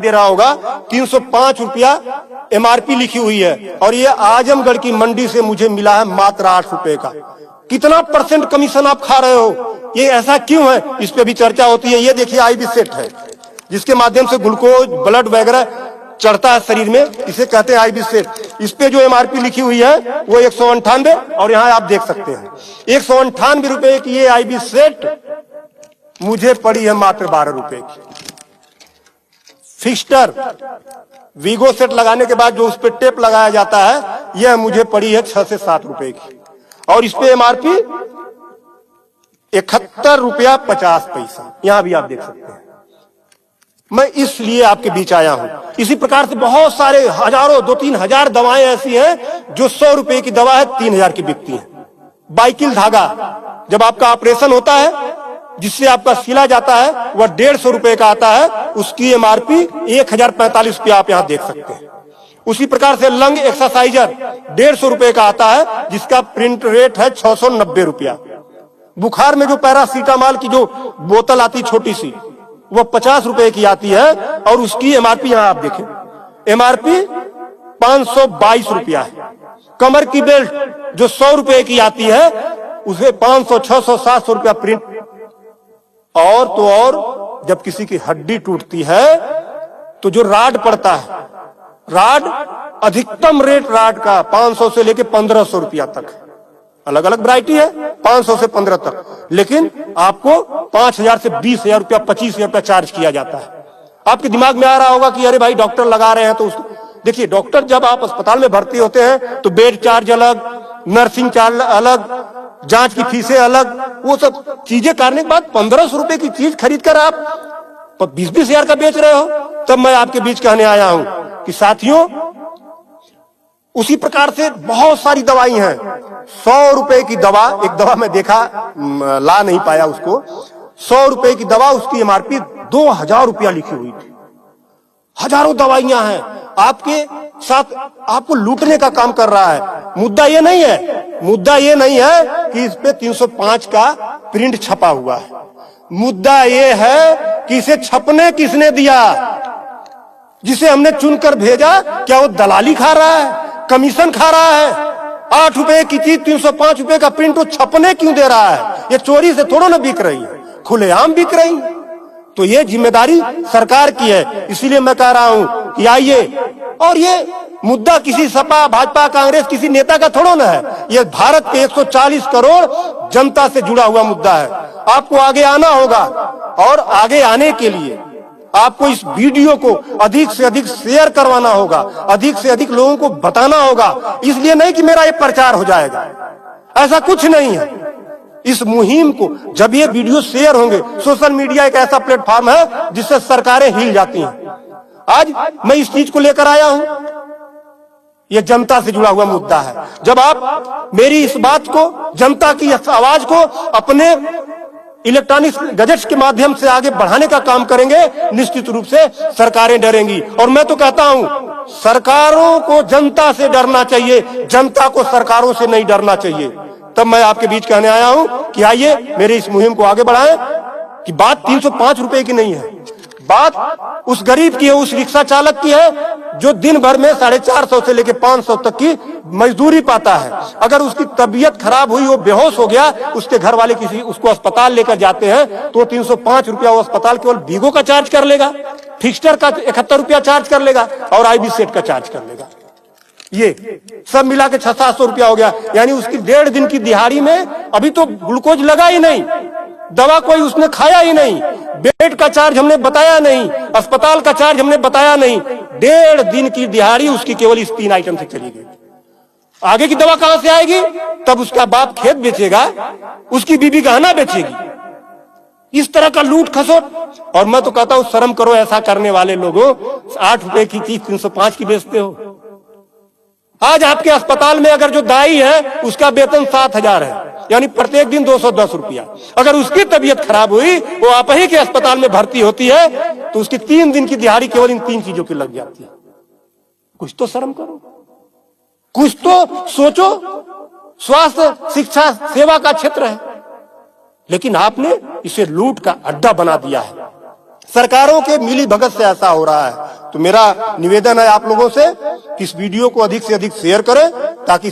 दे रहा होगा 305 रुपया एमआरपी लिखी हुई है और ये आजमगढ़ की मंडी से मुझे मिला है मात्र 8 रुपए का। कितना परसेंट कमीशन आप खा रहे हो? ये ऐसा क्यों है? इस पे भी चर्चा होती है। ये देखिए आईबी सेट है जिसके माध्यम से ग्लूकोज ब्लड वगैरह चढ़ता है शरीर में, इसे कहते हैं आईबी सेट। इस पे जो एमआरपी लिखी हुई है वो 198 और यहाँ आप देख सकते हैं 198 रुपए की ये आईबी सेट मुझे पड़ी है मात्र 12 रुपए की। फिक्स्टर वीगो सेट लगाने के बाद जो उस पर टेप लगाया जाता है यह मुझे पड़ी है 6 से 7 रुपए की और इस पे एमआरपी 71 रुपया 50 पैसा। यहां भी आप देख सकते हैं। मैं इसलिए आपके बीच आया हूं। इसी प्रकार से बहुत सारे हजारों 2-3 हजार दवाएं ऐसी हैं जो 100 रुपए की दवा है 3000 की बिकती है। बाइकिल धागा जब आपका ऑपरेशन होता है जिससे आपका सिला जाता है वह 150 रुपए का आता है, उसकी एमआरपी 1045 रुपया आप यहां देख सकते हैं। उसी प्रकार से लंग एक्सरसाइजर 150 रुपए का आता है जिसका प्रिंट रेट है 690 रुपया। बुखार में जो पैरासीटामॉल की जो बोतल आती छोटी सी वो 50 रुपए की आती है और उसकी एमआरपी यहां आप देखें एमआरपी 522 रुपया है। कमर की बेल्ट जो 100 रुपए की आती है उसे 500, 600, 700 रुपया प्रिंट। और तो और जब किसी की हड्डी टूटती है तो जो राड पड़ता है, राड अधिकतम रेट राड का 500 से लेके 1500 रुपया तक, अलग अलग वैरायटी है 500 से 15 तक, लेकिन आपको 5000 से 20,000 रुपया 25,000 रुपया चार्ज किया जाता है। आपके दिमाग में आ रहा होगा कि अरे भाई डॉक्टर लगा रहे हैं तो उसको देखिए। डॉक्टर जब आप अस्पताल में भर्ती होते हैं तो बेड चार्ज अलग, नर्सिंग चार्ज अलग, जांच की फीसें अलग, वो सब चीजें करने के बाद 1500 रुपए की चीज खरीद कर आप 20-20 हजार का बेच रहे हो। तब मैं आपके बीच कहने आया हूं कि साथियों उसी प्रकार से बहुत सारी दवाई हैं। 100 रुपए की दवा, एक दवा मैं देखा ला नहीं पाया उसको, 100 रुपए की दवा उसकी एमआरपी 2000 रुपया लिखी हुई थी। हजारों दवाइयां हैं आपके साथ, आपको लूटने का काम कर रहा है। मुद्दा ये नहीं है कि इस पे 305 का प्रिंट छपा हुआ है। मुद्दा ये है कि इसे छपने किसने दिया? जिसे हमने चुनकर भेजा क्या वो दलाली खा रहा है, कमीशन खा रहा है? 8 रुपए की चीज 305 रुपए का प्रिंट वो छपने क्यों दे रहा है? ये चोरी से थोड़ा ना बिक रही है, खुलेआम बिक रही है। तो ये जिम्मेदारी सरकार की है। इसीलिए मैं कह रहा हूं कि आइए, और ये मुद्दा किसी सपा भाजपा कांग्रेस किसी नेता का थोड़ा ना है, ये भारत के 140 करोड़ जनता से जुड़ा हुआ मुद्दा है। आपको आगे आना होगा और आगे आने के लिए आपको इस वीडियो को अधिक से अधिक शेयर करवाना होगा, अधिक से अधिक लोगों को बताना होगा। इसलिए नहीं कि मेरा ये प्रचार हो जाएगा, ऐसा कुछ नहीं है। इस मुहिम को जब ये वीडियो शेयर होंगे, सोशल मीडिया एक ऐसा प्लेटफॉर्म है जिससे सरकारें हिल जाती हैं। आज मैं इस चीज को लेकर आया हूं, ये जनता से जुड़ा हुआ मुद्दा है। जब आप मेरी इस बात को, जनता की इस आवाज को अपने इलेक्ट्रॉनिक गैजेट्स के माध्यम से आगे बढ़ाने का काम करेंगे, निश्चित रूप से सरकारें डरेंगी। और मैं तो कहता हूं सरकारों को जनता से डरना चाहिए, जनता को सरकारों से नहीं डरना चाहिए। तब मैं आपके बीच कहने आया हूं कि आइए मेरे इस मुहिम को आगे बढ़ाएं। कि बात 305 रुपए की नहीं है, बात उस गरीब की है, उस रिक्शा चालक की है जो दिन भर में 450 से लेकर 500 तक की मजदूरी पाता है। अगर उसकी तबीयत खराब हुई, वो बेहोश हो गया, उसके घर वाले किसी उसको अस्पताल लेकर जाते हैं तो 305 रुपया वो अस्पताल केवल वीगो का चार्ज कर लेगा, फिक्स्टर का 71 रुपया चार्ज कर लेगा और आईबी सेट का चार्ज कर लेगा। ये सब मिला के 600-700 रुपया हो गया। यानी उसकी 1.5 दिन की दिहाड़ी में अभी तो ग्लूकोज लगा ही नहीं, दवा कोई उसने खाया ही नहीं, बेड का चार्ज हमने बताया नहीं, अस्पताल का चार्ज हमने बताया नहीं। 1.5 दिन की दिहाड़ी उसकी केवल इस 3 आइटम से चली गई। आगे की दवा कहां से आएगी? तब उसका बाप खेत बेचेगा, उसकी बीबी गहना बेचेगी। इस तरह का लूट खसोट। और मैं तो कहता हूं शर्म करो ऐसा करने वाले लोगों। 8 रुपए की चीज 305 की बेचते हो। आज आपके अस्पताल में अगर जो दाई है उसका वेतन 7,000 है, यानी प्रत्येक दिन 210 रुपया। अगर उसकी तबीयत खराब हुई, वो आप ही के अस्पताल में भर्ती होती है तो उसकी 3 दिन की दिहाड़ी केवल इन 3 चीजों की लग जाती है। कुछ तो शर्म करो, कुछ तो सोचो। स्वास्थ्य, शिक्षा, सेवा का क्षेत्र है, लेकिन आपने इसे लूट का अड्डा बना दिया है। सरकारों के मिली भगत से ऐसा हो रहा है। तो मेरा निवेदन है आप लोगों से कि इस वीडियो को अधिक से अधिक शेयर करें ताकि